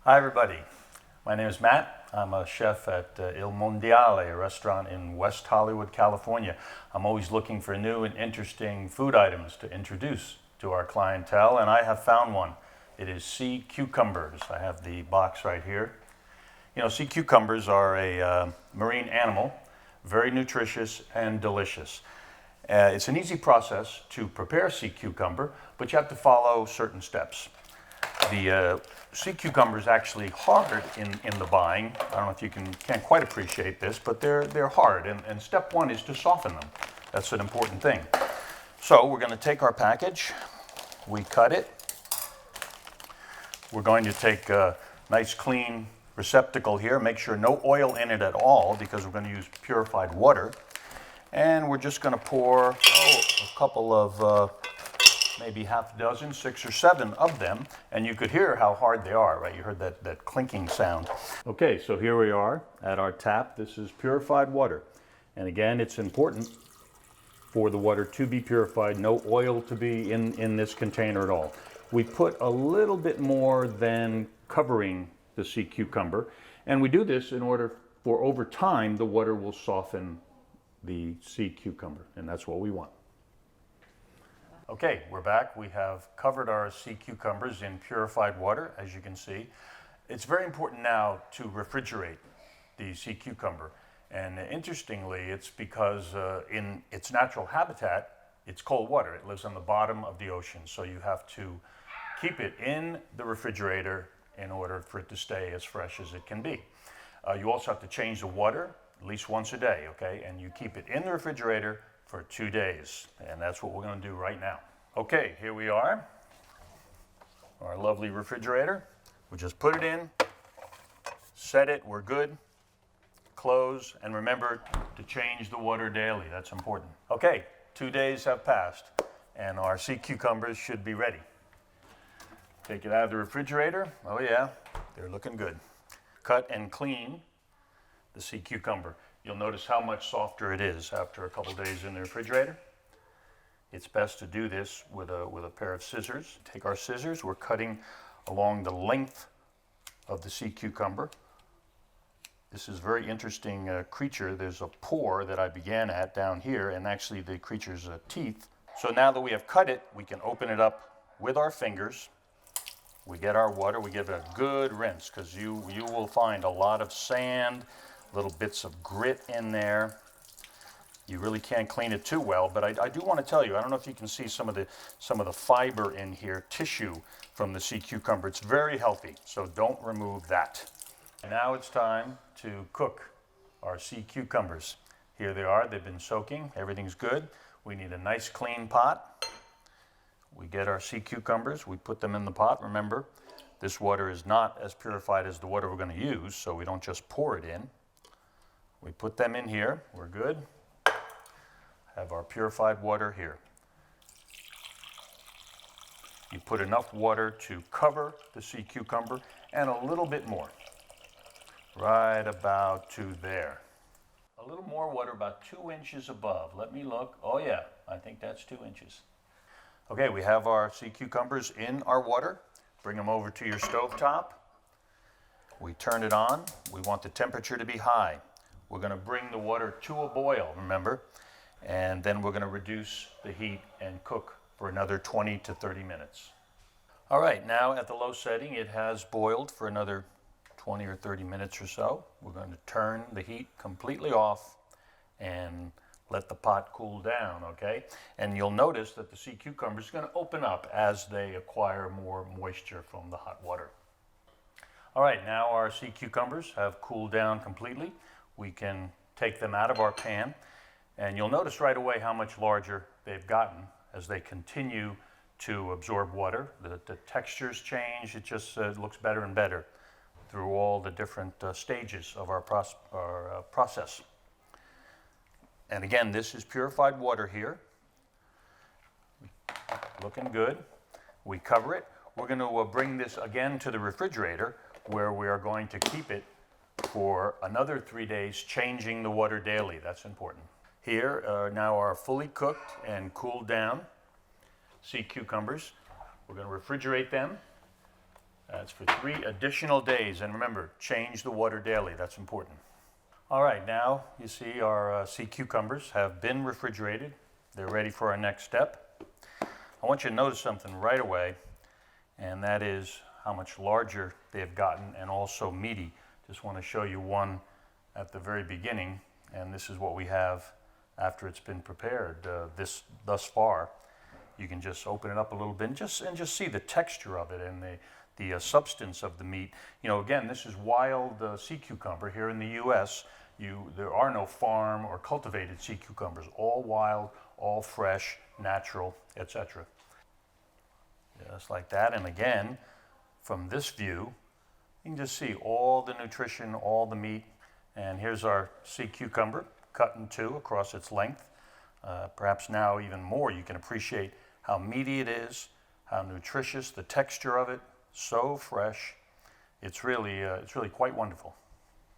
Hi everybody, my name is Matt. I'm a chef at Il Mondiale, a restaurant in West Hollywood, California. I'm always looking for new and interesting food items to introduce to our clientele, and I have found one. It is sea cucumbers. I have the box right here. You know, sea cucumbers are a marine animal, very nutritious and delicious. It's an easy process to prepare sea cucumber, but you have to follow certain steps. The sea cucumber is actually hard in the buying. I don't know if you can't quite appreciate this, but they're hard. And step one is to soften them. That's an important thing. So we're going to take our package. We cut it. We're going to take a nice clean receptacle here. Make sure no oil in it at all because we're going to use purified water. And we're just going to pour a couple of maybe half a dozen, 6 or 7 of them, and you could hear how hard they are, right? You heard that clinking sound. Okay, so here we are at our tap. This is purified water. And again, it's important for the water to be purified, no oil to be in this container at all. We put a little bit more than covering the sea cucumber, and we do this in order for over time the water will soften the sea cucumber, and that's what we want. Okay, we're back. We have covered our sea cucumbers in purified water, as you can see. It's very important now to refrigerate the sea cucumber. And interestingly, it's because in its natural habitat, it's cold water. It lives on the bottom of the ocean. So you have to keep it in the refrigerator in order for it to stay as fresh as it can be. You also have to change the water at least once a day, okay? And you keep it in the refrigerator for 2 days, and that's what we're going to do right now. Okay, here we are, our lovely refrigerator. We just put it in, set it, we're good, close, and remember to change the water daily. That's important. Okay, 2 days have passed, and our sea cucumbers should be ready. Take it out of the refrigerator. Oh yeah, they're looking good. Cut and clean the sea cucumber. You'll notice how much softer it is after a couple days in the refrigerator. It's best to do this with a pair of scissors. Take our scissors, we're cutting along the length of the sea cucumber. This is a very interesting creature. There's a pore that I began at down here, and actually the creature's teeth. So now that we have cut it, we can open it up with our fingers. We get our water, we give it a good rinse, because you will find a lot of sand, little bits of grit in there. You really can't clean it too well, but I do want to tell you, I don't know if you can see some of the fiber in here, tissue from the sea cucumber. It's very healthy, so don't remove that. Now it's time to cook our sea cucumbers. Here they are, they've been soaking, everything's good. We need a nice clean pot. We get our sea cucumbers, we put them in the pot. Remember, this water is not as purified as the water we're going to use, so we don't just pour it in. We put them in here, we're good. Have our purified water here. You put enough water to cover the sea cucumber and a little bit more, right about to there. A little more water, about 2 inches above. Let me look. Oh yeah, I think that's 2 inches. Okay, we have our sea cucumbers in our water. Bring them over to your stovetop. We turn it on. We want the temperature to be high. We're going to bring the water to a boil, remember, and then we're going to reduce the heat and cook for another 20 to 30 minutes. All right, now at the low setting, it has boiled for another 20 or 30 minutes or so. We're going to turn the heat completely off and let the pot cool down, okay? And you'll notice that the sea cucumber is going to open up as they acquire more moisture from the hot water. All right, now our sea cucumbers have cooled down completely. We can take them out of our pan, and you'll notice right away how much larger they've gotten as they continue to absorb water. The textures change. It just looks better and better through all the different stages of our process. And again, this is purified water here. Looking good. We cover it. We're going to bring this again to the refrigerator, where we are going to keep it for another 3 days, changing the water daily. That's important. Here are now our fully cooked and cooled down sea cucumbers. We're going to refrigerate them That's for 3 additional days. And remember, change the water daily. That's important. All right, now you see our sea cucumbers have been refrigerated. They're ready for our next step. I want you to notice something right away, and that is how much larger they have gotten and also meaty. Just want to show you one at the very beginning, and this is what we have after it's been prepared. Thus far, you can just open it up a little bit and just see the texture of it and the substance of the meat. You know, again, this is wild sea cucumber here in the U.S. There are no farm or cultivated sea cucumbers, all wild, all fresh, natural, etc. Just like that. And again, from this view, you can just see all the nutrition, all the meat. And here's our sea cucumber cut in 2 across its length. Perhaps now even more you can appreciate how meaty it is, how nutritious, the texture of it, so fresh. It's really quite wonderful.